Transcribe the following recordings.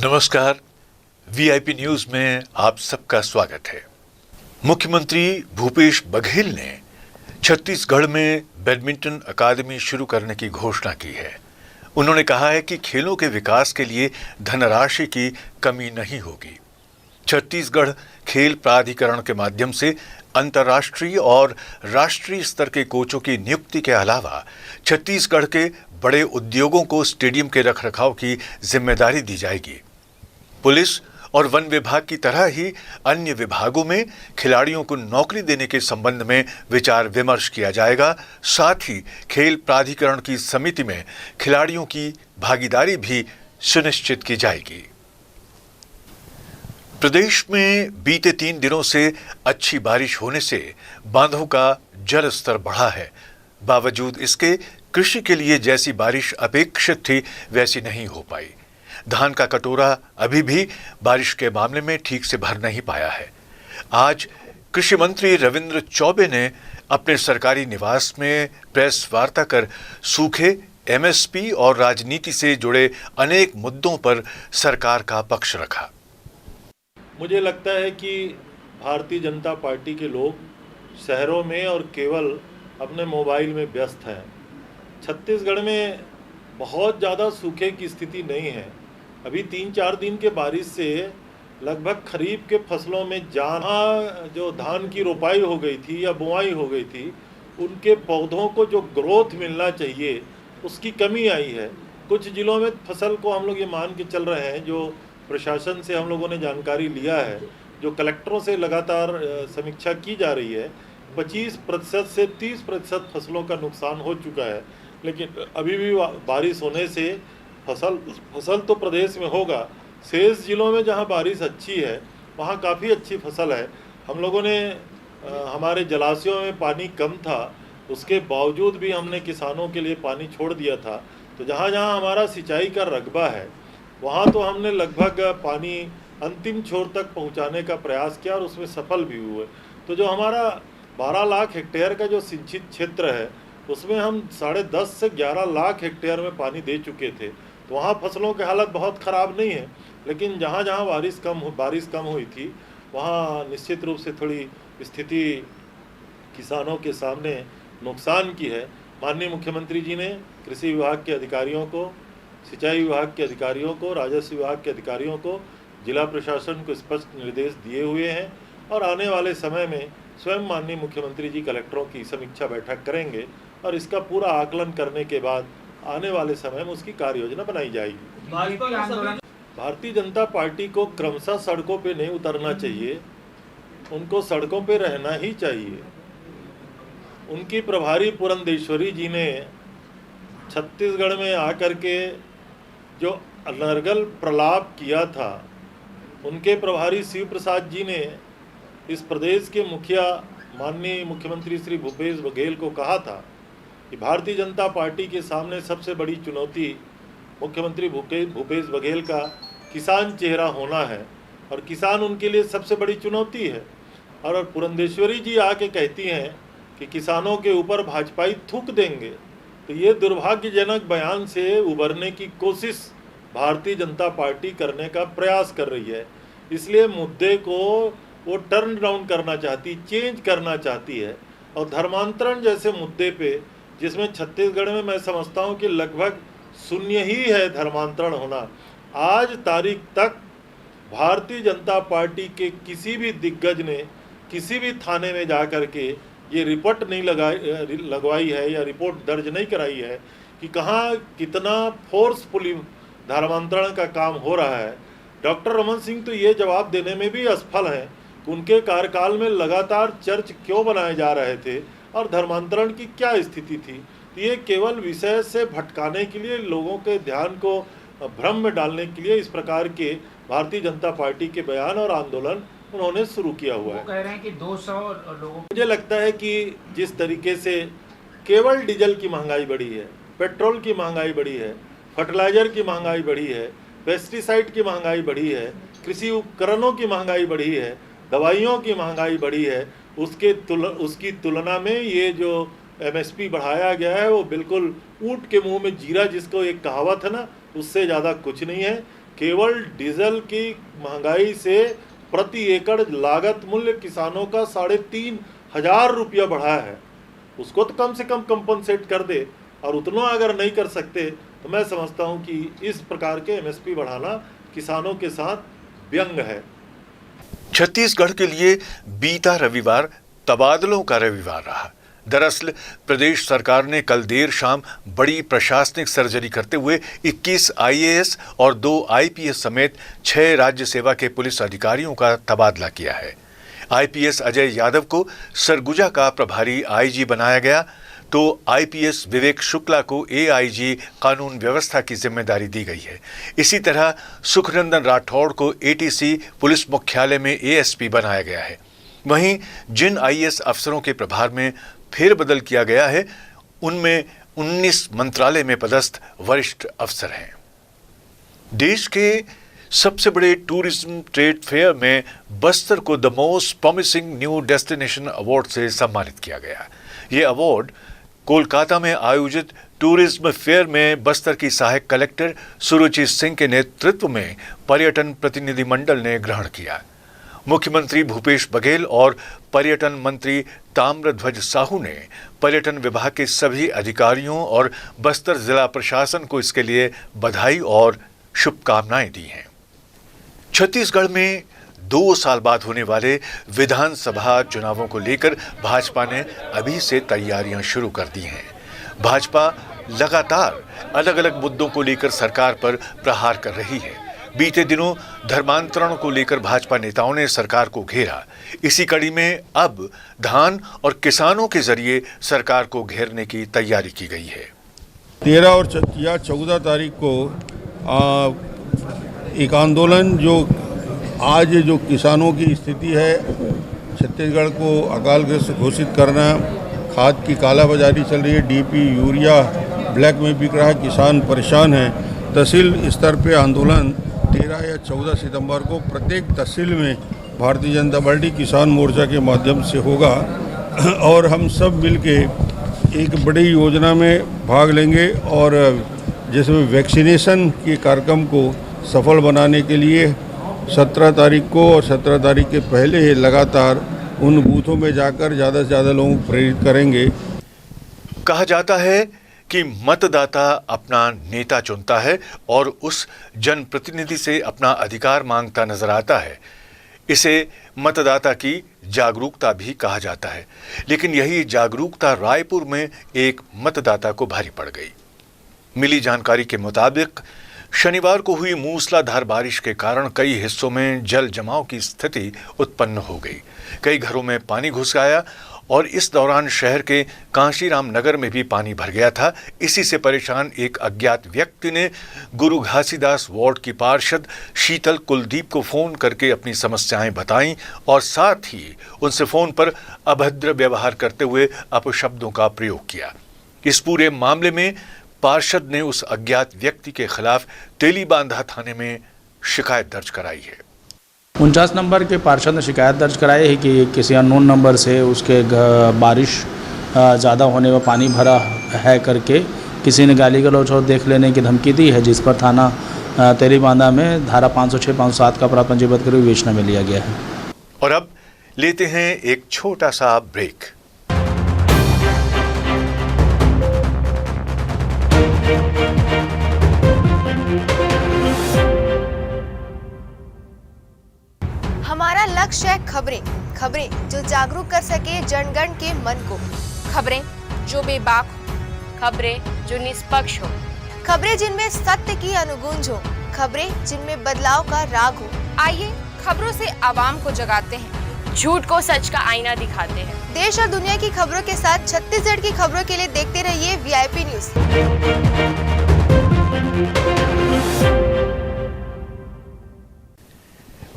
नमस्कार, VIP news में आप सबका स्वागत है। मुख्यमंत्री भूपेश बघेल ने छत्तीसगढ़ में बैडमिंटन अकादमी शुरू करने की घोषणा की है। उन्होंने कहा है कि खेलों के विकास के लिए धनराशि की कमी नहीं होगी। छत्तीसगढ़ खेल प्राधिकरण के माध्यम से अंतर्राष्ट्रीय और राष्ट्रीय स्तर के कोचों की नियुक्ति के अलावा छत्तीसगढ़ के बड़े उद्योगों को स्टेडियम के रखरखाव की जिम्मेदारी दी जाएगी। पुलिस और वन विभाग की तरह ही अन्य विभागों में खिलाड़ियों को नौकरी देने के संबंध में विचार विमर्श किया जाएगा। साथ ही खेल प्राधिकरण की समिति में खिलाड़ियों की भागीदारी भी सुनिश्चित की जाएगी। प्रदेश में बीते 3 दिनों से अच्छी बारिश होने से बांधों का जल स्तर बढ़ा है। बावजूद इसके कृषि के लिए जैसी बारिश अपेक्षित थी वैसी नहीं हो पाई। धान का कटोरा अभी भी बारिश के मामले में ठीक से भर नहीं पाया है। आज कृषि मंत्री रविंद्र चौबे ने अपने सरकारी निवास में प्रेस वार्ता कर सूखे, एमएसपी और राजनीति से जुड़े अनेक मुद्दों पर सरकार का पक्ष रखा। मुझे लगता है कि भारतीय जनता पार्टी के लोग शहरों में और केवल अपने मोबाइल में व्यस्त हैं। छत्तीसगढ़ में बहुत ज़्यादा सूखे की स्थिति नहीं है। अभी 3-4 दिन के बारिश से लगभग खरीफ के फसलों में जहाँ जो धान की रोपाई हो गई थी या बुआई हो गई थी, उनके पौधों को जो ग्रोथ मिलना चाहिए उसकी कमी आई है। कुछ जिलों में फसल को हम लोग ये मान के चल रहे हैं, जो प्रशासन से हम लोगों ने जानकारी लिया है, जो कलेक्टरों से लगातार समीक्षा की जा रही है, 25% से 30% फसलों का नुकसान हो चुका है। लेकिन अभी भी बारिश होने से फसल तो प्रदेश में होगा। शेष जिलों में जहां बारिश अच्छी है वहां काफ़ी अच्छी फसल है। हम लोगों ने हमारे जलाशयों में पानी कम था, उसके बावजूद भी हमने किसानों के लिए पानी छोड़ दिया था। तो जहां जहां हमारा सिंचाई का रकबा है वहां तो हमने लगभग पानी अंतिम छोर तक पहुंचाने का प्रयास किया और उसमें सफल भी हुए। तो जो हमारा 12 लाख हेक्टेयर का जो सिंचित क्षेत्र है उसमें हम 10.5 से 11 लाख हेक्टेयर में पानी दे चुके थे। तो वहाँ फसलों की हालत बहुत ख़राब नहीं है। लेकिन जहाँ जहाँ बारिश कम हुई थी वहाँ निश्चित रूप से थोड़ी स्थिति किसानों के सामने नुकसान की है। माननीय मुख्यमंत्री जी ने कृषि विभाग के अधिकारियों को, सिंचाई विभाग के अधिकारियों को, राजस्व विभाग के अधिकारियों को, जिला प्रशासन को स्पष्ट निर्देश दिए हुए हैं और आने वाले समय में स्वयं माननीय मुख्यमंत्री जी कलेक्टरों की समीक्षा बैठक करेंगे और इसका पूरा आकलन करने के बाद आने वाले समय में उसकी कार्य योजना बनाई जाएगी। भारतीय जनता पार्टी को क्रमशः सड़कों पे नहीं उतरना चाहिए, उनको सड़कों पे रहना ही चाहिए। उनकी प्रभारी पुरंदेश्वरी जी ने छत्तीसगढ़ में आकर के जो अनर्गल प्रलाप किया था, उनके प्रभारी शिव प्रसाद जी ने इस प्रदेश के मुखिया माननीय मुख्यमंत्री श्री भूपेश बघेल को कहा था कि भारतीय जनता पार्टी के सामने सबसे बड़ी चुनौती मुख्यमंत्री भूपेश बघेल का किसान चेहरा होना है और किसान उनके लिए सबसे बड़ी चुनौती है। और पुरंदेश्वरी जी आके कहती हैं कि किसानों के ऊपर भाजपाई थूक देंगे। तो ये दुर्भाग्यजनक बयान से उबरने की कोशिश भारतीय जनता पार्टी करने का प्रयास कर रही है। इसलिए मुद्दे को वो टर्न डाउन करना चाहती, चेंज करना चाहती है। और धर्मांतरण जैसे मुद्दे पे, जिसमें छत्तीसगढ़ में मैं समझता हूँ कि लगभग शून्य ही है धर्मांतरण होना, आज तारीख तक भारतीय जनता पार्टी के किसी भी दिग्गज ने किसी भी थाने में जा कर के ये रिपोर्ट नहीं लगवाई है या रिपोर्ट दर्ज नहीं कराई है कि कहाँ कितना फोर्सफुली धर्मांतरण का काम हो रहा है। डॉक्टर रमन सिंह तो ये जवाब देने में भी असफल हैं कि उनके कार्यकाल में लगातार चर्च क्यों बनाए जा रहे थे और धर्मांतरण की क्या स्थिति थी। तो ये केवल विषय से भटकाने के लिए, लोगों के ध्यान को भ्रम में डालने के लिए इस प्रकार के भारतीय जनता पार्टी के बयान और आंदोलन उन्होंने शुरू किया हुआ है। वो कह रहे हैं कि 200 लोगों, मुझे लगता है कि जिस तरीके से केवल डीजल की महंगाई बढ़ी है, पेट्रोल की महंगाई बढ़ी है, फर्टिलाइजर की महंगाई बढ़ी है, पेस्टिसाइड की महंगाई बढ़ी है, कृषि उपकरणों की महंगाई बढ़ी है, दवाइयों की महंगाई बढ़ी है, उसकी तुलना में ये जो एमएसपी बढ़ाया गया है वो बिल्कुल ऊंट के मुंह में जीरा, जिसको एक कहावत है ना, उससे ज़्यादा कुछ नहीं है। केवल डीजल की महंगाई से प्रति एकड़ लागत मूल्य किसानों का 3,500 रुपया बढ़ा है। उसको तो कम से कम कंपनसेट कर दे, और उतना अगर नहीं कर सकते तो मैं समझता हूं कि इस प्रकार के एमएसपी बढ़ाना किसानों के साथ व्यंग है। छत्तीसगढ़ के लिए बीता रविवार तबादलों का रविवार रहा। दरअसल प्रदेश सरकार ने कल देर शाम बड़ी प्रशासनिक सर्जरी करते हुए 21 आईएएस और 2 आईपीएस समेत 6 राज्य सेवा के पुलिस अधिकारियों का तबादला किया है। आईपीएस अजय यादव को सरगुजा का प्रभारी आईजी बनाया गया, तो आईपीएस विवेक शुक्ला को एआईजी कानून व्यवस्था की जिम्मेदारी दी गई है। इसी तरह सुखनंदन राठौड़ को एटीसी पुलिस मुख्यालय में एएसपी बनाया गया है। वहीं जिन आईएएस अफसरों के प्रभार में फेरबदल किया गया है, उनमें 19 मंत्रालय में पदस्थ वरिष्ठ अफसर हैं। देश के सबसे बड़े टूरिज्म ट्रेड फेयर में बस्तर को the most promising new destination award से सम्मानित किया गया। ये अवार्ड कोलकाता में आयोजित टूरिज्म फेयर में बस्तर की सहायक कलेक्टर सुरुचि सिंह के नेतृत्व में पर्यटन प्रतिनिधिमंडल ने ग्रहण किया। मुख्यमंत्री भूपेश बघेल और पर्यटन मंत्री ताम्रध्वज साहू ने पर्यटन विभाग के सभी अधिकारियों और बस्तर जिला प्रशासन को इसके लिए बधाई और शुभकामनाएं दी हैं। छत्तीसगढ़ में 2 साल बाद होने वाले विधानसभा चुनावों को लेकर भाजपा ने अभी से तैयारियां शुरू कर दी हैं। भाजपा लगातार अलग अलग मुद्दों को लेकर सरकार पर प्रहार कर रही है। बीते दिनों धर्मांतरण को लेकर भाजपा नेताओं ने सरकार को घेरा। इसी कड़ी में अब धान और किसानों के जरिए सरकार को घेरने की तैयारी की गई है। 13 और 14 तारीख को एक आंदोलन जो आज जो किसानों की स्थिति है, छत्तीसगढ़ को अकालग्रस्त घोषित करना, खाद की कालाबाजारी चल रही है, डीपी यूरिया ब्लैक में बिक रहा है, किसान परेशान है। तहसील स्तर पे आंदोलन 13 या 14 सितंबर को प्रत्येक तहसील में भारतीय जनता पार्टी किसान मोर्चा के माध्यम से होगा और हम सब मिलके एक बड़ी योजना में भाग लेंगे और जिसमें वैक्सीनेशन के कार्यक्रम को सफल बनाने के लिए 17 तारीख को और 17 तारीख के पहले ही लगातार उन बूथों में जाकर ज़्यादा से ज़्यादा लोगों को प्रेरित करेंगे। कहा जाता है कि मतदाता अपना नेता चुनता है और उस जनप्रतिनिधि से अपना अधिकार मांगता नजर आता है। इसे मतदाता की जागरूकता भी कहा जाता है, लेकिन यही जागरूकता रायपुर में एक मतदाता को भारी पड़ गई। मिली जानकारी के मुताबिक शनिवार को हुई मूसलाधार बारिश के कारण कई हिस्सों में जल जमाव की स्थिति उत्पन्न हो गई। कई घरों में पानी घुस आया और इस दौरान शहर के कांशीराम नगर में भी पानी भर गया था। इसी से परेशान एक अज्ञात व्यक्ति ने गुरु घासीदास वार्ड की पार्षद शीतल कुलदीप को फोन करके अपनी समस्याएं बताईं और साथ ही उनसे फोन पर अभद्र व्यवहार करते हुए अपशब्दों का प्रयोग किया। इस पूरे मामले में पार्षद ने उस अज्ञात व्यक्ति के खिलाफ तेलीबांधा थाने में शिकायत दर्ज कराई है। 49 नंबर के पार्षद ने शिकायत दर्ज कराई है कि किसी अननोन नंबर से उसके बारिश ज़्यादा होने में पानी भरा है करके किसी ने गाली गलौज और देख लेने की धमकी दी है, जिस पर थाना तेलीबांधा में धारा 506, 507 का अपराध पंजीबद्ध कर विवेचना में लिया गया है। और अब लेते हैं एक छोटा सा ब्रेक। हमारा लक्ष्य है खबरें जो जागरूक कर सके जनगण के मन को, खबरें जो बेबाक हो, खबरें जो निष्पक्ष हो, खबरें जिनमें सत्य की अनुगूंज हो, खबरें जिनमें बदलाव का राग हो। आइए खबरों से आवाम को जगाते हैं, झूठ को सच का आईना दिखाते हैं। देश और दुनिया की खबरों के साथ छत्तीसगढ़ की खबरों के लिए देखते रहिए वीआईपी न्यूज।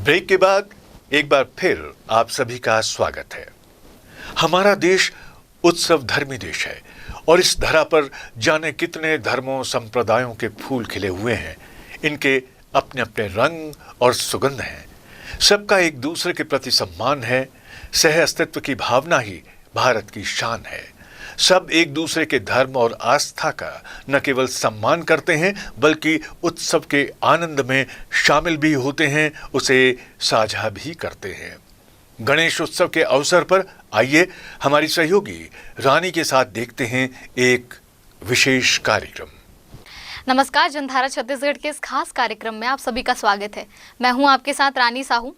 ब्रेक के बाद एक बार फिर आप सभी का स्वागत है। हमारा देश उत्सव धर्मी देश है और इस धरा पर जाने कितने धर्मों संप्रदायों के फूल खिले हुए हैं। इनके अपने अपने रंग और सुगंध हैं। सबका एक दूसरे के प्रति सम्मान है। सह अस्तित्व की भावना ही भारत की शान है। सब एक दूसरे के धर्म और आस्था का न केवल सम्मान करते हैं बल्कि उत्सव के आनंद में शामिल भी होते हैं, उसे साझा भी करते हैं। गणेश उत्सव के अवसर पर आइए हमारी सहयोगी रानी के साथ देखते हैं एक विशेष कार्यक्रम। नमस्कार, जनधारा छत्तीसगढ़ के इस खास कार्यक्रम में आप सभी का स्वागत है। मैं हूं आपके साथ रानी साहू।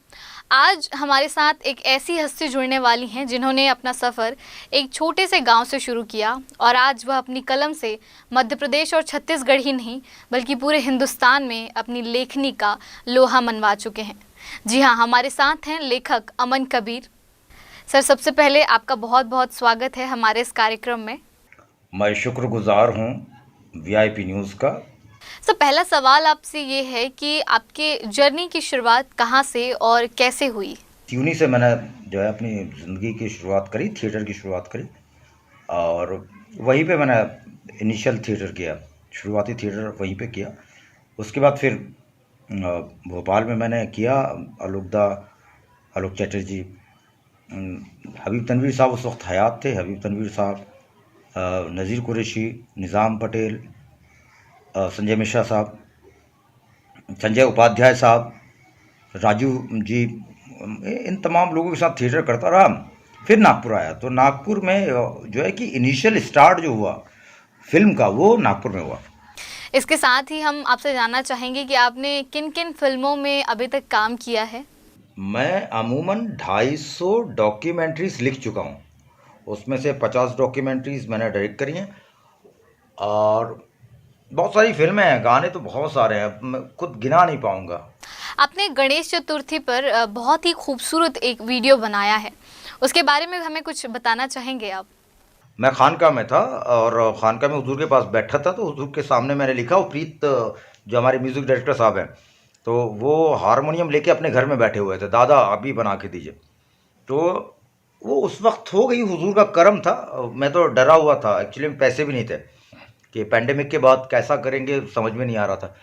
आज हमारे साथ एक ऐसी हस्ती जुड़ने वाली हैं जिन्होंने अपना सफ़र एक छोटे से गांव से शुरू किया और आज वह अपनी कलम से मध्य प्रदेश और छत्तीसगढ़ ही नहीं बल्कि पूरे हिंदुस्तान में अपनी लेखनी का लोहा मनवा चुके हैं। जी हाँ, हमारे साथ हैं लेखक अमन कबीर। सर, सबसे पहले आपका बहुत बहुत स्वागत है हमारे इस कार्यक्रम में। मैं शुक्रगुजार हूँ वीआईपी न्यूज़ का। सर, पहला सवाल आपसे ये है कि आपके जर्नी की शुरुआत कहाँ से और कैसे हुई? ट्यूनी से मैंने जो है अपनी ज़िंदगी की शुरुआत करी, थिएटर की शुरुआत करी और वहीं पे मैंने इनिशियल थिएटर किया, शुरुआती थिएटर वहीं पे किया। उसके बाद फिर भोपाल में मैंने किया। आलोक चैटर्जी, हबीब तनवीर साहब उस वक्त हयात थे, हबीब तनवीर साहब, नज़ीर कुरैशी, निज़ाम पटेल, संजय मिश्रा साहब, संजय उपाध्याय साहब, राजू जी, इन तमाम लोगों के साथ थिएटर करता रहा। फिर नागपुर आया तो नागपुर में जो है कि इनिशियल स्टार्ट जो हुआ फिल्म का वो नागपुर में हुआ। इसके साथ ही हम आपसे जानना चाहेंगे कि आपने किन किन फिल्मों में अभी तक काम किया है? मैं अमूमन 250 डॉक्यूमेंट्रीज लिख चुका हूँ। उसमें से 50 डॉक्यूमेंट्रीज मैंने डायरेक्ट करी हैं और बहुत सारी फिल्में हैं, गाने तो बहुत सारे हैं, मैं खुद गिना नहीं पाऊँगा। आपने गणेश चतुर्थी पर बहुत ही खूबसूरत एक वीडियो बनाया है, उसके बारे में हमें कुछ बताना चाहेंगे आप? मैं खानका में था और खानका में हुजूर के पास बैठा था, तो हुजूर के सामने मैंने लिखा। वो प्रीत जो हमारे म्यूज़िक डायरेक्टर साहब हैं, तो वो हारमोनियम लेके अपने घर में बैठे हुए थे, दादा आप भी बना के दीजिए। तो वो उस वक्त हो गई, हुजूर का करम था। मैं तो डरा हुआ था, एक्चुअली में पैसे भी नहीं थे कि पैंडेमिक के बाद कैसा करेंगे, समझ में नहीं आ रहा था।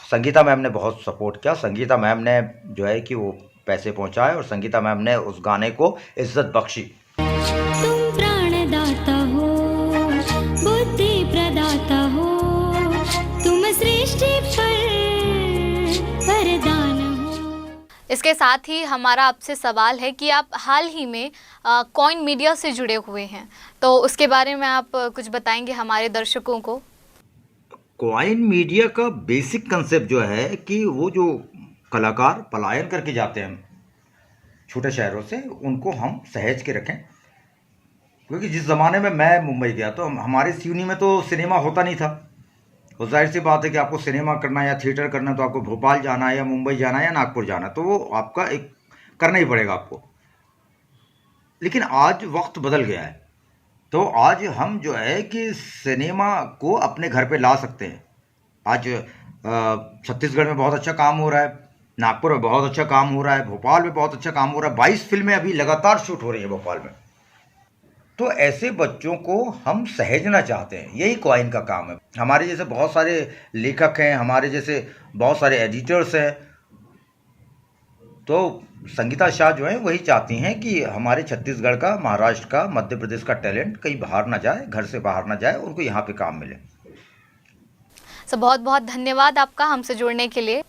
संगीता मैम ने बहुत सपोर्ट किया। संगीता मैम ने जो है कि वो पैसे पहुंचाए और संगीता मैम ने उस गाने को इज्जत बख्शी। तुम प्राणदाता हो, बुद्धि प्रदाता हो, तुम सृष्टि पर वरदान हो। इसके साथ ही हमारा आपसे सवाल है कि आप हाल ही में कॉइन मीडिया से जुड़े हुए हैं, तो उसके बारे में आप कुछ बताएंगे हमारे दर्शकों को? कॉइन मीडिया का बेसिक कंसेप्ट जो है कि वो जो कलाकार पलायन करके जाते हैं छोटे शहरों से, उनको हम सहेज के रखें। क्योंकि जिस ज़माने में मैं मुंबई गया तो हमारे सिवनी में तो सिनेमा होता नहीं था। तो जाहिर सी बात है कि आपको सिनेमा करना है या थिएटर करना है तो आपको भोपाल जाना है या मुंबई जाना है या नागपुर जाना है, तो वो आपका एक करना ही पड़ेगा आपको। लेकिन आज वक्त बदल गया है, तो आज हम जो है कि सिनेमा को अपने घर पे ला सकते हैं। आज छत्तीसगढ़ में बहुत अच्छा काम हो रहा है, नागपुर में बहुत अच्छा काम हो रहा है, भोपाल में बहुत अच्छा काम हो रहा है। 22 फिल्में अभी लगातार शूट हो रही है भोपाल में। तो ऐसे बच्चों को हम सहेजना चाहते हैं, यही कॉइन का काम है। हमारे जैसे बहुत सारे लेखक हैं, हमारे जैसे बहुत सारे एडिटर्स हैं, तो संगीता शाह जो है वही चाहती हैं कि हमारे छत्तीसगढ़ का, महाराष्ट्र का, मध्य प्रदेश का टैलेंट कहीं बाहर ना जाए, घर से बाहर ना जाए, उनको यहाँ पे काम मिले। सर, बहुत बहुत धन्यवाद आपका हमसे जुड़ने के लिए।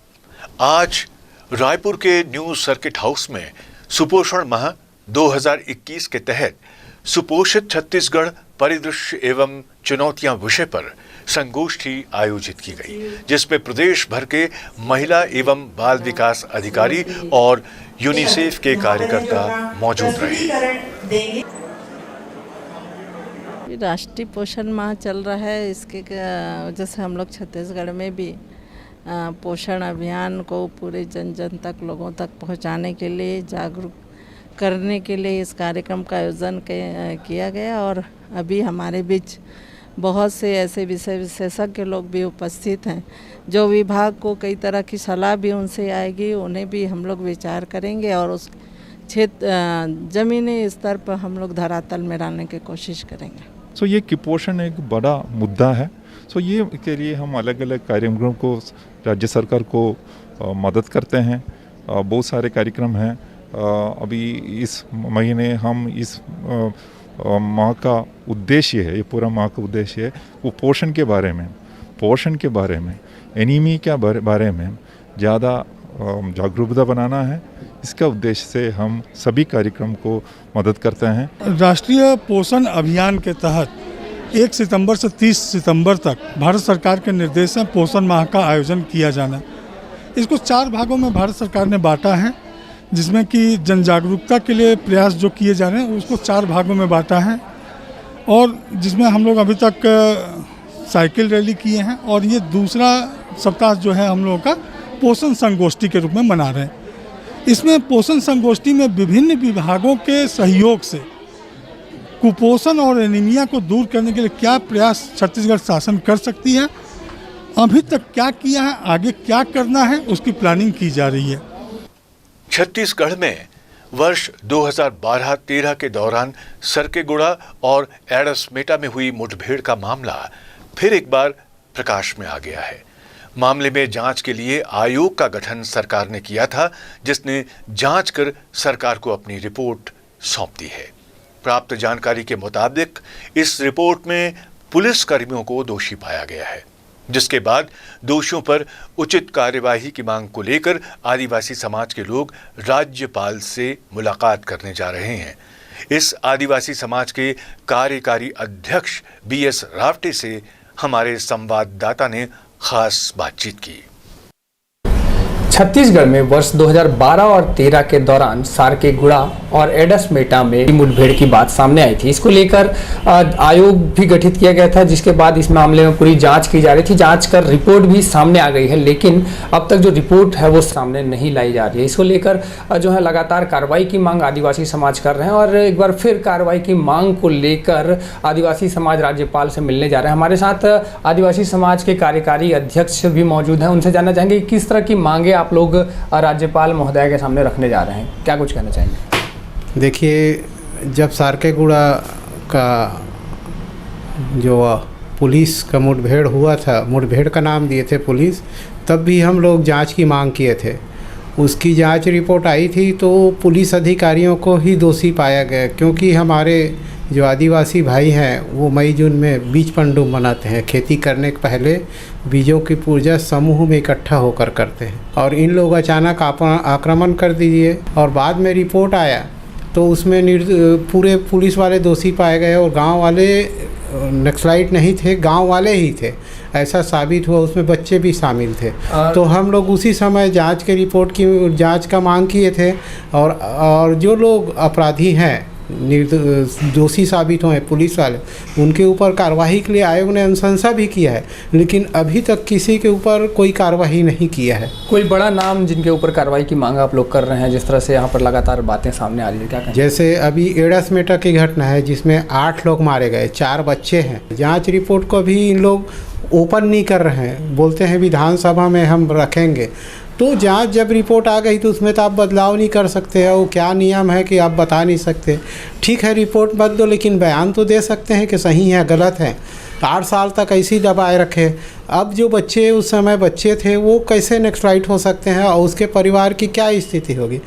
आज रायपुर के न्यू सर्किट हाउस में सुपोषण माह 2021 के तहत सुपोषित छत्तीसगढ़ परिदृश्य एवं चुनौतियां विषय पर संगोष्ठी आयोजित की गई, जिसमें प्रदेश भर के महिला एवं बाल विकास अधिकारी और यूनिसेफ के कार्यकर्ता मौजूद रहे। राष्ट्रीय पोषण माह चल रहा है, इसके वजह से हम लोग छत्तीसगढ़ में भी पोषण अभियान को पूरे जन जन तक, लोगों तक पहुंचाने के लिए, जागरूक करने के लिए इस कार्यक्रम का आयोजन किया गया। और अभी हमारे बीच बहुत से ऐसे विषय विशेषज्ञ लोग भी उपस्थित हैं, जो विभाग को कई तरह की सलाह भी उनसे आएगी, उन्हें भी हम लोग विचार करेंगे और उस क्षेत्र ज़मीनी स्तर पर हम लोग धरातल में डालने की कोशिश करेंगे। ये कुपोषण एक बड़ा मुद्दा है। ये के लिए हम अलग अलग कार्यक्रमों को राज्य सरकार को मदद करते हैं। बहुत सारे कार्यक्रम हैं। अभी इस महीने हम इस माँ का उद्देश्य है, ये पूरा माँ का उद्देश्य है वो पोषण के बारे में, एनीमी के बारे में ज़्यादा जागरूकता बनाना है। इसका उद्देश्य से हम सभी कार्यक्रम को मदद करते हैं। राष्ट्रीय पोषण अभियान के तहत 1 सितंबर से 30 सितंबर तक भारत सरकार के निर्देश में पोषण माह का आयोजन किया जाना। इसको 4 भागों में भारत सरकार ने बांटा है, जिसमें कि जन जागरूकता के लिए प्रयास जो किए जा रहे हैं उसको 4 भागों में बांटा है, और जिसमें हम लोग अभी तक साइकिल रैली किए हैं, और ये दूसरा सप्ताह जो है हम लोगों का पोषण संगोष्ठी के रूप में मना रहे हैं। इसमें पोषण संगोष्ठी में विभिन्न विभागों के सहयोग से कुपोषण और एनीमिया को दूर करने के लिए क्या प्रयास छत्तीसगढ़ शासन कर सकती है, अभी तक क्या किया है, आगे क्या करना है, उसकी प्लानिंग की जा रही है। छत्तीसगढ़ में वर्ष 2012-13 के दौरान सरकेगुड़ा और एडसमेटा में हुई मुठभेड़ का मामला फिर एक बार प्रकाश में आ गया है। मामले में जांच के लिए आयोग का गठन सरकार ने किया था, जिसने जांच कर सरकार को अपनी रिपोर्ट सौंप दी है। प्राप्त जानकारी के मुताबिक इस रिपोर्ट में पुलिस कर्मियों को दोषी पाया गया है, जिसके बाद दोषियों पर उचित कार्यवाही की मांग को लेकर आदिवासी समाज के लोग राज्यपाल से मुलाकात करने जा रहे हैं। इस आदिवासी समाज के कार्यकारी अध्यक्ष BS रावटे से हमारे संवाददाता ने खास बातचीत की। छत्तीसगढ़ में वर्ष 2012 और 13 के दौरान सारकेगुड़ा और एडसमेटा में मुठभेड़ की बात सामने आई थी। इसको लेकर आयोग भी गठित किया गया था, जिसके बाद इस मामले में पूरी जांच की जा रही थी। जांच कर रिपोर्ट भी सामने आ गई है, लेकिन अब तक जो रिपोर्ट है वो सामने नहीं लाई जा रही है। इसको लेकर जो है लगातार कार्रवाई की मांग आदिवासी समाज कर रहे हैं, और एक बार फिर कार्रवाई की मांग को लेकर आदिवासी समाज राज्यपाल से मिलने जा रहे हैं। हमारे साथ आदिवासी समाज के कार्यकारी अध्यक्ष भी मौजूद हैं, उनसे जानना चाहेंगे किस तरह की मांगे आप लोग राज्यपाल महोदय के सामने रखने जा रहे हैं, क्या कुछ कहना चाहेंगे? देखिए, जब सारकेगुड़ा का जो पुलिस का मुठभेड़ हुआ था, मुठभेड़ का नाम दिए थे पुलिस, तब भी हम लोग जांच की मांग किए थे। उसकी जांच रिपोर्ट आई थी तो पुलिस अधिकारियों को ही दोषी पाया गया, क्योंकि हमारे जो आदिवासी भाई हैं वो मई जून में बीज पंडुब मनाते हैं। खेती करने के पहले बीजों की पूजा समूह में इकट्ठा होकर करते हैं, और इन लोग अचानक आक्रमण कर दीजिए, और बाद में रिपोर्ट आया तो उसमें पूरे पुलिस वाले दोषी पाए गए, और गांव वाले नक्सलाइट नहीं थे, गांव वाले ही थे, ऐसा साबित हुआ। उसमें बच्चे भी शामिल थे। तो हम लोग उसी समय जांच के रिपोर्ट की जांच का मांग किए थे, और जो लोग अपराधी हैं, दोषी साबित हुए पुलिस वाले, उनके ऊपर कार्रवाई के लिए आयोग ने अनुशंसा भी किया है, लेकिन अभी तक किसी के ऊपर कोई कार्रवाई नहीं किया है। कोई बड़ा नाम जिनके ऊपर कार्रवाई की मांग आप लोग कर रहे हैं, जिस तरह से यहाँ पर लगातार बातें सामने आ रही है, क्या कहें? जैसे अभी एडसमेटा की घटना है जिसमें 8 लोग मारे गए, 4 बच्चे हैं। जाँच रिपोर्ट को भी इन लोग ओपन नहीं कर रहे हैं, बोलते हैं विधानसभा में हम रखेंगे। तो जांच जब रिपोर्ट आ गई तो उसमें तो आप बदलाव नहीं कर सकते हैं, वो क्या नियम है कि आप बता नहीं सकते। ठीक है, रिपोर्ट मत दो, लेकिन बयान तो दे सकते हैं कि सही है गलत है। 8 साल तक ऐसे ही दबाए रखे। अब जो बच्चे उस समय बच्चे थे वो कैसे नक्सलाइट हो सकते हैं, और उसके परिवार की क्या स्थिति होगी।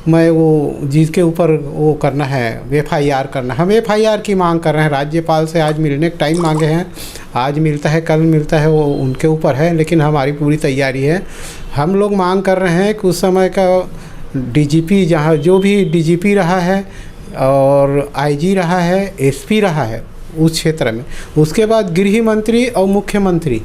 मैं वो जिसके ऊपर वो करना है FIR करना, हम FIR की मांग कर रहे हैं। राज्यपाल से आज मिलने का टाइम मांगे हैं, आज मिलता है कल मिलता है, वो उनके ऊपर है, लेकिन हमारी पूरी तैयारी है। हम लोग मांग कर रहे हैं कि उस समय का DGP, जहाँ जो भी DGP रहा है और IG रहा है, SP रहा है उस क्षेत्र में, उसके बाद गृह मंत्री और मुख्यमंत्री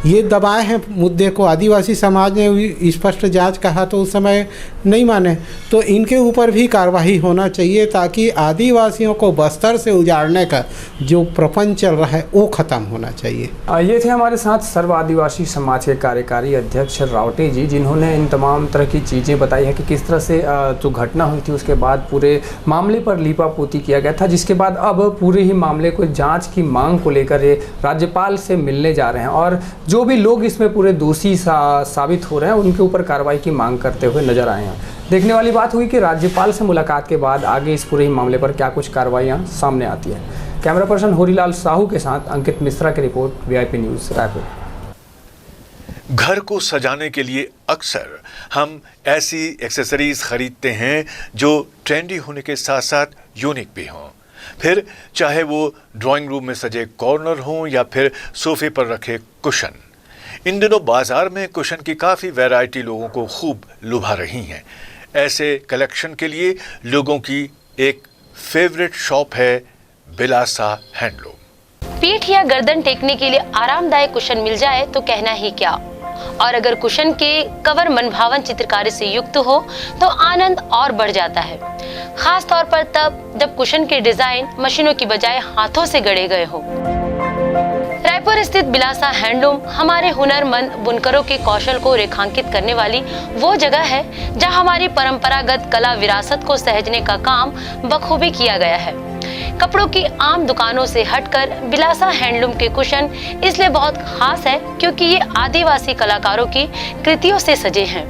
ये दबाए हैं मुद्दे को। आदिवासी समाज ने स्पष्ट जांच कहा तो उस समय नहीं माने, तो इनके ऊपर भी कार्रवाई होना चाहिए, ताकि आदिवासियों को बस्तर से उजाड़ने का जो प्रपंच चल रहा है वो ख़त्म होना चाहिए। ये थे हमारे साथ सर्व आदिवासी समाज के कार्यकारी अध्यक्ष रावटे जी, जिन्होंने इन तमाम तरह की चीज़ें बताई है कि किस तरह से जो घटना हुई थी उसके बाद पूरे मामले पर लीपापोती किया गया था, जिसके बाद अब पूरे ही मामले को जाँच की मांग को लेकर ये राज्यपाल से मिलने जा रहे हैं, और जो भी लोग इसमें पूरे दोषी साबित हो रहे हैं उनके ऊपर कार्रवाई की मांग करते हुए नजर आए हैं। देखने वाली बात हुई कि राज्यपाल से मुलाकात के बाद आगे इस पूरे ही मामले पर क्या कुछ कार्रवाइयां सामने आती है। कैमरा पर्सन होरीलाल साहू के साथ अंकित मिश्रा की रिपोर्ट, VIP न्यूज़ रायपुर। घर को सजाने के लिए अक्सर हम ऐसी एक्सेसरीज खरीदते हैं जो ट्रेंडी होने के साथ साथ यूनिक भी हों। फिर चाहे वो ड्राइंग रूम में सजे कॉर्नर हों या फिर सोफे पर रखे कुशन। इन दिनों बाजार में कुशन की काफ़ी वैरायटी लोगों को खूब लुभा रही हैं। ऐसे कलेक्शन के लिए लोगों की एक फेवरेट शॉप है बिलासा हैंडलूम। पीठ या गर्दन टेकने के लिए आरामदायक कुशन मिल जाए तो कहना ही क्या। और अगर कुशन के कवर मनभावन चित्रकारी से युक्त हो तो आनंद और बढ़ जाता है, खास तौर पर तब जब कुशन के डिजाइन मशीनों की बजाय हाथों से गढ़े गए हो। रायपुर स्थित बिलासा हैंडलूम हमारे हुनरमंद बुनकरों के कौशल को रेखांकित करने वाली वो जगह है जहां हमारी परंपरागत कला विरासत को सहेजने का काम बखूबी किया गया है। कपड़ों की आम दुकानों से हटकर बिलासा हैंडलूम के कुशन इसलिए बहुत खास है क्योंकि ये आदिवासी कलाकारों की कृतियों से सजे हैं।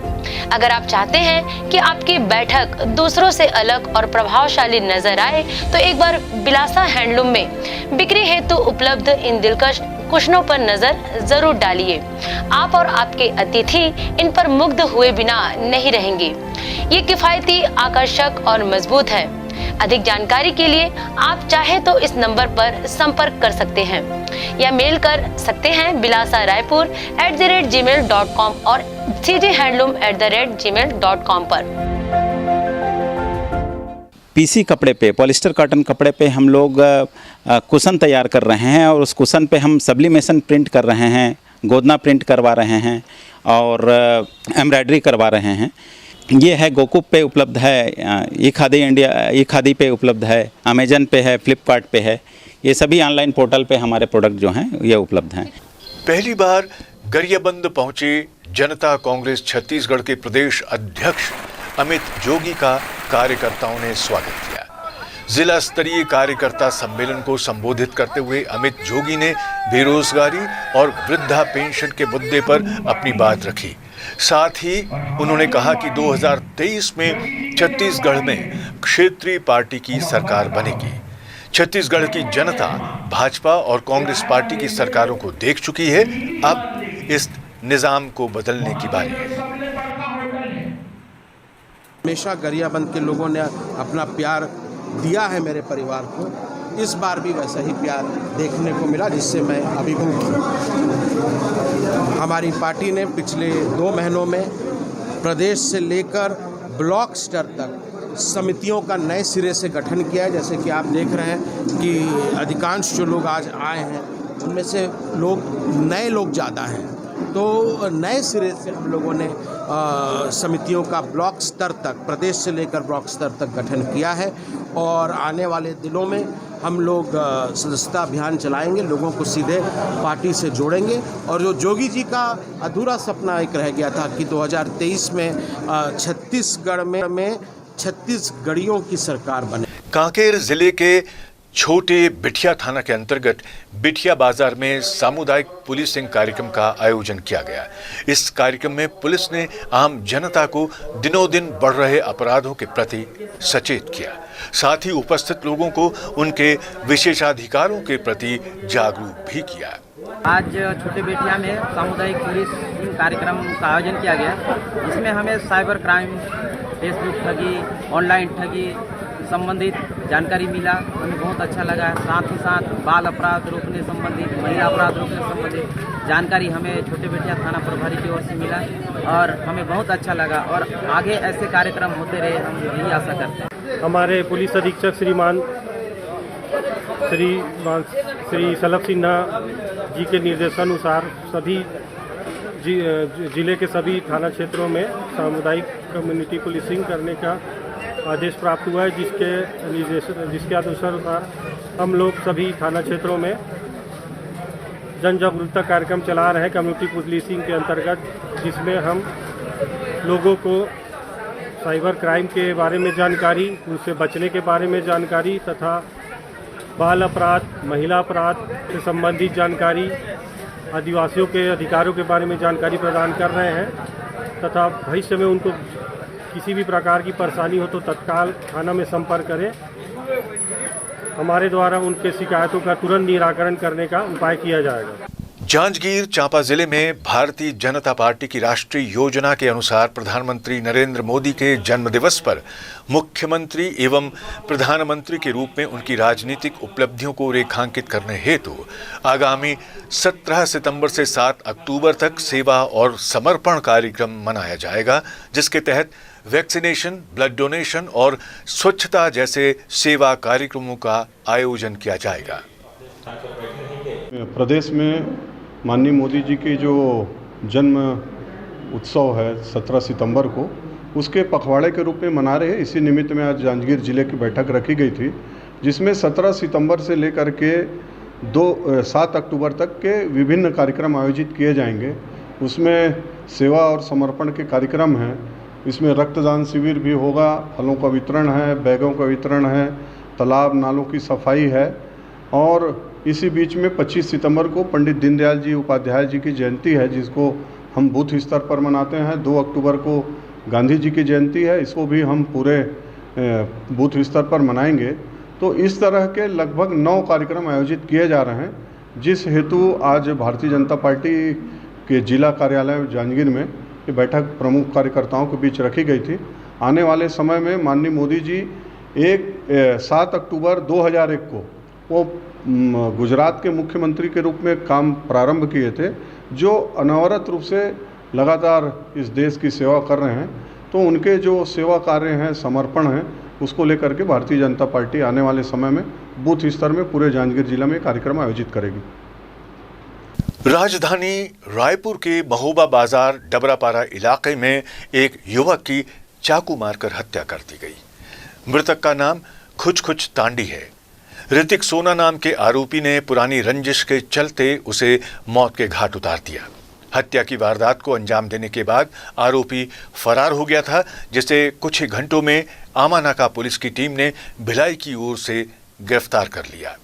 अगर आप चाहते हैं कि आपकी बैठक दूसरों से अलग और प्रभावशाली नजर आए तो एक बार बिलासा हैंडलूम में बिक्री हेतु उपलब्ध इन दिलकश कुशनों पर नजर जरूर डालिए। आप और आपके अतिथि इन पर मुग्ध हुए बिना नहीं रहेंगे। ये किफायती, आकर्षक और मजबूत है। अधिक जानकारी के लिए आप चाहे तो इस नंबर पर संपर्क कर सकते हैं या मेल कर सकते हैं bilasaraipur@gmail.com और cghandloom@gmail.com पर। पीसी कपड़े पे, पॉलिस्टर कॉटन कपड़े पे हम लोग कुशन तैयार कर रहे हैं और उस कुशन पे हम सब्लिमेशन प्रिंट कर रहे हैं, गोदना प्रिंट करवा रहे हैं और एम्ब्रॉयडरी करवा रहे हैं। ये है गोकुप पे उपलब्ध है, ई खादी इंडिया, ई खादी पे उपलब्ध है, अमेजन पे है, फ्लिपकार्ट पे है। ये सभी ऑनलाइन पोर्टल पे हमारे प्रोडक्ट जो हैं ये उपलब्ध हैं। पहली बार गरियाबंद पहुंचे जनता कांग्रेस छत्तीसगढ़ के प्रदेश अध्यक्ष अमित जोगी का कार्यकर्ताओं ने स्वागत किया। जिला स्तरीय कार्यकर्ता सम्मेलन को संबोधित करते हुए अमित जोगी ने बेरोजगारी और वृद्धा पेंशन के मुद्दे पर अपनी बात रखी। साथ ही उन्होंने कहा कि 2023 में छत्तीसगढ़ में क्षेत्रीय पार्टी की सरकार बनेगी। छत्तीसगढ़ की जनता भाजपा और कांग्रेस पार्टी की सरकारों को देख चुकी है, अब इस निजाम को बदलने की बारी है। हमेशा गरियाबंद के लोगों ने अपना प्यार दिया है मेरे परिवार को, इस बार भी वैसा ही प्यार देखने को मिला जिससे मैं अभिभूत हूँ। हमारी पार्टी ने पिछले 2 महीनों में प्रदेश से लेकर ब्लॉक स्तर तक समितियों का नए सिरे से गठन किया है। जैसे कि आप देख रहे हैं कि अधिकांश जो लोग आज आए हैं उनमें से नए लोग ज़्यादा हैं, तो नए सिरे से हम लोगों ने समितियों का ब्लॉक स्तर तक, प्रदेश से लेकर ब्लॉक स्तर तक गठन किया है और आने वाले दिनों में हम लोग सदस्यता अभियान चलाएंगे, लोगों को सीधे पार्टी से जोड़ेंगे। और जो जोगी जी का अधूरा सपना एक रह गया था कि 2023 में छत्तीसगढ़ में छत्तीसगढ़ियों की सरकार बने। कांकेर जिले के छोटे बिठिया थाना के अंतर्गत बिठिया बाजार में सामुदायिक पुलिसिंग कार्यक्रम का आयोजन किया गया। इस कार्यक्रम में पुलिस ने आम जनता को दिनों दिन बढ़ रहे अपराधों के प्रति सचेत किया। साथ ही उपस्थित लोगों को उनके विशेषाधिकारों के प्रति जागरूक भी किया। आज छोटे बिठिया में सामुदायिक पुलिसिंग कार्यक्रम का आयोजन किया गया। इसमें हमें साइबर क्राइम, फेसबुक ठगी, ऑनलाइन ठगी संबंधित जानकारी मिला, हमें बहुत अच्छा लगा। साथ ही साथ बाल अपराध रोकने संबंधित, महिला अपराध रोकने संबंधित जानकारी हमें छोटे बिठिया थाना प्रभारी की ओर से मिला और हमें बहुत अच्छा लगा और आगे ऐसे कार्यक्रम होते रहे, हम यही आशा करते हैं। हमारे पुलिस अधीक्षक श्री सलभ सिन्हा जी के निर्देशानुसार सभी जिले के सभी थाना क्षेत्रों में सामुदायिक कम्युनिटी पुलिसिंग करने का आदेश प्राप्त हुआ है, जिसके अनुसार हम लोग सभी थाना क्षेत्रों में जन जागरूकता कार्यक्रम चला रहे हैं कम्युनिटी पुलिसिंग के अंतर्गत, जिसमें हम लोगों को साइबर क्राइम के बारे में जानकारी, उनसे बचने के बारे में जानकारी तथा बाल अपराध, महिला अपराध से संबंधित जानकारी, आदिवासियों के अधिकारों के बारे में जानकारी प्रदान कर रहे हैं तथा भविष्य में उनको किसी भी प्रकार की परेशानी हो तो तत्काल थाना में संपर्क करें। हमारे द्वारा उनके शिकायतों का तुरंत निराकरण करने का उपाय किया जाएगा। जांजगीर चांपा जिले में भारतीय जनता पार्टी की राष्ट्रीय योजना के अनुसार प्रधानमंत्री नरेंद्र मोदी के जन्मदिवस पर मुख्यमंत्री एवं प्रधानमंत्री के रूप में उनकी राजनीतिक उपलब्धियों को रेखांकित करने हेतु आगामी 17 सितंबर से 7 अक्टूबर तक सेवा और समर्पण कार्यक्रम मनाया जाएगा, जिसके तहत वैक्सीनेशन, ब्लड डोनेशन और स्वच्छता जैसे सेवा कार्यक्रमों का आयोजन किया जाएगा। प्रदेश में माननीय मोदी जी की जो जन्म उत्सव है 17 सितंबर को, उसके पखवाड़े के रूप में मना रहे हैं। इसी निमित्त में आज जांजगीर जिले की बैठक रखी गई थी, जिसमें 17 सितंबर से लेकर के 7 अक्टूबर तक के विभिन्न कार्यक्रम आयोजित किए जाएंगे। उसमें सेवा और समर्पण के कार्यक्रम हैं, इसमें रक्तदान शिविर भी होगा, फलों का वितरण है, बैगों का वितरण है, तालाब नालों की सफाई है। और इसी बीच में 25 सितंबर को पंडित दीनदयाल जी उपाध्याय जी की जयंती है, जिसको हम बूथ स्तर पर मनाते हैं। 2 अक्टूबर को गांधी जी की जयंती है, इसको भी हम पूरे बूथ स्तर पर मनाएंगे। तो इस तरह के लगभग 9 कार्यक्रम आयोजित किए जा रहे हैं, जिस हेतु आज भारतीय जनता पार्टी के जिला कार्यालय जांजगीर में ये बैठक प्रमुख कार्यकर्ताओं के बीच रखी गई थी। आने वाले समय में माननीय मोदी जी 7 अक्टूबर 2001 को वो गुजरात के मुख्यमंत्री के रूप में काम प्रारंभ किए थे, जो अनवरत रूप से लगातार इस देश की सेवा कर रहे हैं। तो उनके जो सेवा कार्य हैं, समर्पण हैं, उसको लेकर के भारतीय जनता पार्टी आने वाले समय में बूथ स्तर में पूरे जांजगीर जिला में कार्यक्रम आयोजित करेगी। राजधानी रायपुर के महोबा बाजार डबरापारा इलाके में एक युवक की चाकू मारकर हत्या कर दी गई। मृतक का नाम खुच तांडी है। ऋतिक सोना नाम के आरोपी ने पुरानी रंजिश के चलते उसे मौत के घाट उतार दिया। हत्या की वारदात को अंजाम देने के बाद आरोपी फरार हो गया था, जिसे कुछ ही घंटों में आमानाका पुलिस की टीम ने भिलाई की ओर से गिरफ्तार कर लिया।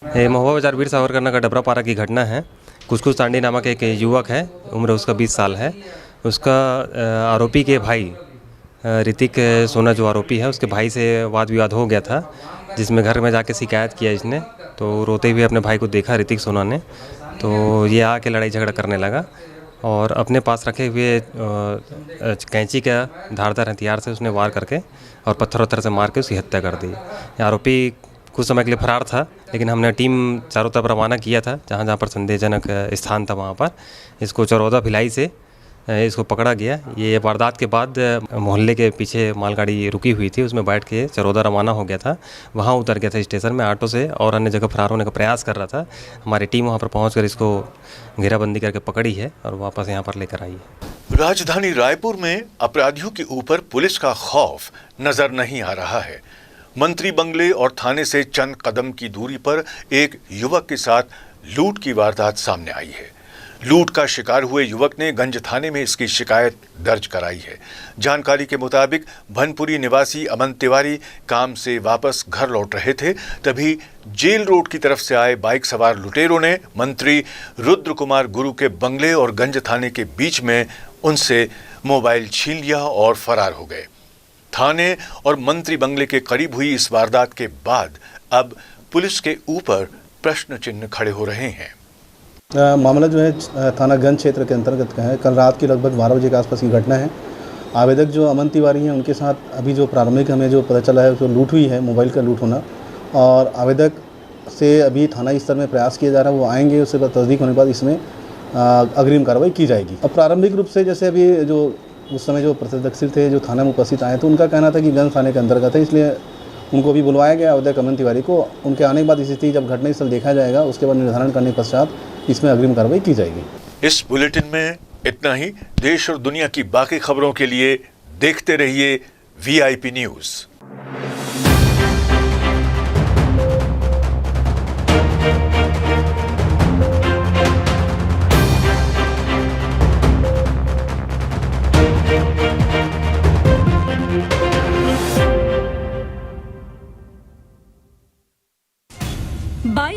महोबा बाजार वीर सावरकर नगर डबरापारा की घटना है। कुछ तांडी नामक एक युवक है, उम्र उसका 20 साल है। उसका आरोपी के भाई ऋतिक सोना जो आरोपी है, उसके भाई से वाद विवाद हो गया था, जिसमें घर में जाके शिकायत किया इसने। तो रोते हुए अपने भाई को देखा ऋतिक सोना ने, तो ये आके लड़ाई झगड़ा करने लगा और अपने पास रखे हुए कैंची का धारदार हथियार से उसने वार करके और पत्थर से मार के उसकी हत्या कर दी। आरोपी कुछ समय के लिए फरार था, लेकिन हमने टीम चारों तरफ रवाना किया था, जहाँ पर संदेहजनक स्थान था वहाँ पर इसको चरौदा भिलाई से इसको पकड़ा गया। ये वारदात के बाद मोहल्ले के पीछे मालगाड़ी रुकी हुई थी, उसमें बैठ के चरौदा रवाना हो गया था। वहाँ उतर गया था स्टेशन में ऑटो से और अन्य जगह फरार होने का प्रयास कर रहा था। हमारी टीम वहाँ पर पहुँचकर इसको घेराबंदी करके पकड़ी है और वापस यहाँ पर लेकर आई है। राजधानी रायपुर में अपराधियों के ऊपर पुलिस का खौफ नजर नहीं आ रहा है। मंत्री बंगले और थाने से चंद कदम की दूरी पर एक युवक के साथ लूट की वारदात सामने आई है। लूट का शिकार हुए युवक ने गंज थाने में इसकी शिकायत दर्ज कराई है। जानकारी के मुताबिक भनपुरी निवासी अमन तिवारी काम से वापस घर लौट रहे थे, तभी जेल रोड की तरफ से आए बाइक सवार लुटेरों ने मंत्री रुद्र कुमार गुरु के बंगले और गंज थाने के बीच में उनसे मोबाइल छीन लिया और फरार हो गए। थाने और मंत्री बंगले के करीब हुई इस वारदात के बाद अब पुलिस के ऊपर प्रश्न चिन्ह खड़े हो रहे हैं। मामला जो है थाना गंज क्षेत्र के अंतर्गत का है। कल रात की लगभग 12 बजे के आसपास की घटना है। आवेदक जो अमन तिवारी हैं, उनके साथ अभी जो प्रारंभिक हमें जो पता चला है, जो लूट हुई है, मोबाइल का लूट होना, और आवेदक से अभी थाना स्तर में प्रयास किया जा रहा है। वो आएंगे, उसके बाद तस्दीक होने के बाद इसमें अग्रिम कार्रवाई की जाएगी। अब प्रारंभिक रूप से जैसे अभी जो उस समय जो प्रत्यक्षदर्शी थे, जो थाना में उपस्थित आए थे, उनका कहना था कि गंज थाने के अंतर्गत है, इसलिए उनको भी बुलवाया गया आवेदक अमन तिवारी को। उनके आने के बाद स्थिति जब घटनास्थल देखा जाएगा, उसके बाद निर्धारण करने के पश्चात इसमें अग्रिम कार्रवाई की जाएगी। इस बुलेटिन में इतना ही। देश और दुनिया की बाकी खबरों के लिए देखते रहिए VIP न्यूज़।